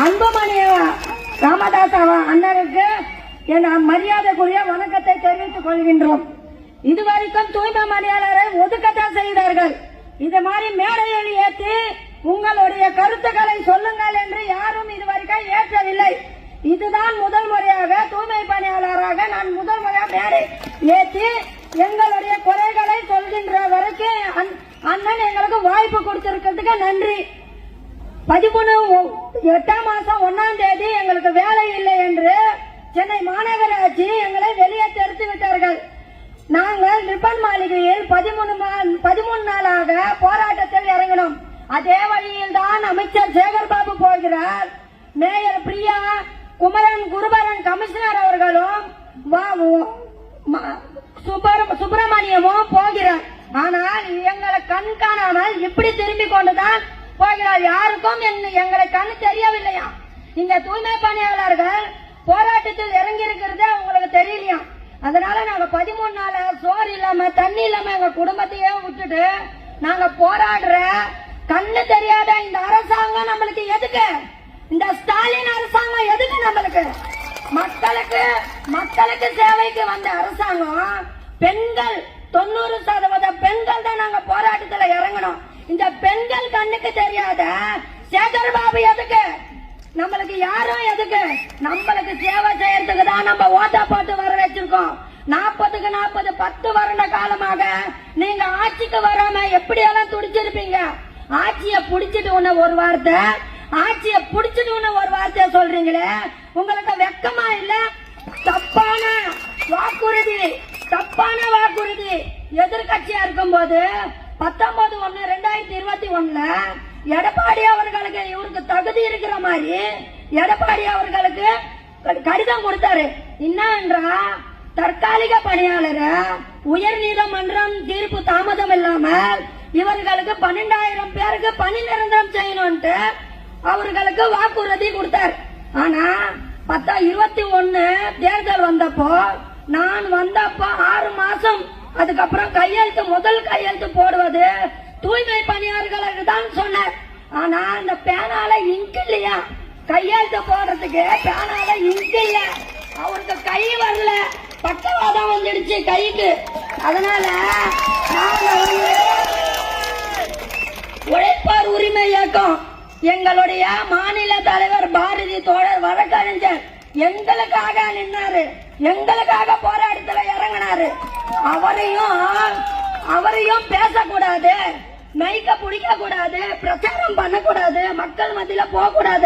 அன்புமணி ராமதாஸ் அண்ணனுக்கு என் மரியாதைக்குரிய வணக்கத்தை தெரிவித்துக் கொள்கின்றோம். இதுவரைக்கும் தூய்மை பணியாளரை ஒதுக்கத்தான் செய்தார்கள். இது மாதிரி மேடையில் ஏற்றி உங்களுடைய கருத்துக்களை சொல்லுங்கள் என்று யாரும் இதுவரைக்கும் ஏற்றவில்லை. இதுதான் முதல் முறையாக தூய்மை பணியாளராக நான் முதல் முறையாக மேடை ஏற்றி எங்களுடைய குறைகளை சொல்கின்ற வரைக்கும் அண்ணன் எங்களுக்கு வாய்ப்பு கொடுத்திருக்கிறதுக்கு நன்றி. 13/8/1 எங்களுக்கு வேலை இல்லை என்று சென்னை மாநகராட்சி எங்களை வெளியே தெரிவித்து விட்டார்கள். நாங்கள் ரிப்பன் மாளிகையில் 13 நாளாக போராட்டத்தில் இறங்கினோம். அதே வழியில் தான் அமைச்சர் சேகர்பாபு போகிறார். மேயர் பிரியா, குமரன் குருபரன் கமிஷனர் அவர்களும் சுப்பிரமணியமும் போகிறார். ஆனால் எங்களை கண் காணாமல் இப்படி திரும்பி கொண்டுதான் போகிறார். யாருக்கும் எங்களை கண்ணு தெரியவில்லையா? இந்த தூய்மை பணியாளர்கள் போராட்டத்தில் இறங்கி இருக்கிறது உங்களுக்கு தெரியலையா? அதனால நாங்க 13 நாள் சோறு இல்லாம தண்ணி இல்லாம எங்க குடும்பத்தையே விட்டுட்டு நாங்க போராடுற கண்ணு தெரியாத இந்த அரசாங்கம் நம்மளுக்கு எதுக்கு? இந்த ஸ்டாலின் அரசாங்கம் எதுக்கு நம்மளுக்கு? மக்களுக்கு சேவைக்கு வந்த அரசாங்கம். பெண்கள் 90% பெண்கள் தான் நாங்க போராட்டத்துல இறங்கணும். இந்த பெண்கள் கண்ணுக்கு தெரியாத சேகர்பாபு எதுக்கு? நம்மளுக்கு யாரும் எதுக்கு? நம்மளுக்கு சேவை செய்யறதுக்கு தான் நம்ம ஓட்டா போட்டு வர வச்சிருக்கோம். 40க்கு 40 10 வருட காலமாக நீங்க ஆட்சிக்கு வராம எப்படி எல்லாம் துடிச்சிருப்பீங்க. ஆட்சியை புடிச்சிட்டு ஒரு வார்த்தை, ஆட்சியை புடிச்சிட்டு ஒரு வார்த்தை சொல்றீங்களே, உங்களுக்கு வெக்கமா இல்ல? தப்பான வாக்குறுதி எதிர்கட்சியா இருக்கும் போது 19/1/2021 எடப்பாடி அவர்களுக்கு இவருக்கு தகுதி இருக்கிற மாதிரி எடப்பாடி அவர்களுக்கு கடிதம் கொடுத்தாரு. என்னன்றா, தற்காலிக பணியாளர் உயர் நீதிமன்றம் தீர்ப்பு தாமதம் இல்லாமல் இவர்களுக்கு 12,000 பேருக்கு பணி நிரந்தரம் செய்யணும்ட்டு அவர்களுக்கு வாக்குறுதி கொடுத்தார். ஆனா 21 தேர்தல் வந்தப்போ நான் வந்தப்போ 6 மாசம் அதுக்கப்புறம் முதல் கையெழுத்து போடுவது தூய்மை பணியாளர்களுக்கு தான் சொன்னார். ஆனா அந்த பேனால இங்க் இல்லையா? கையெழுத்து போடுறதுக்கு பேனால இங்க் இல்ல. அவருக்கு கை வரல, பக்கவாதம் வந்துடுச்சு கைக்கு. அதனால உழைப்பார் உரிமை இயக்கம் எங்களுடைய மாநில தலைவர் பாரதி தோழர் வழக்கறிஞர் எங்களுக்காக நின்னாரு, எங்களுக்காக போராட்டத்துல இறங்கினாரு. அவரையும் பேசக்கூடாது, மைக்க பிடிக்க கூடாது, பிரச்சாரம் பண்ணக்கூடாது, மக்கள் மத்தியில போக கூடாது.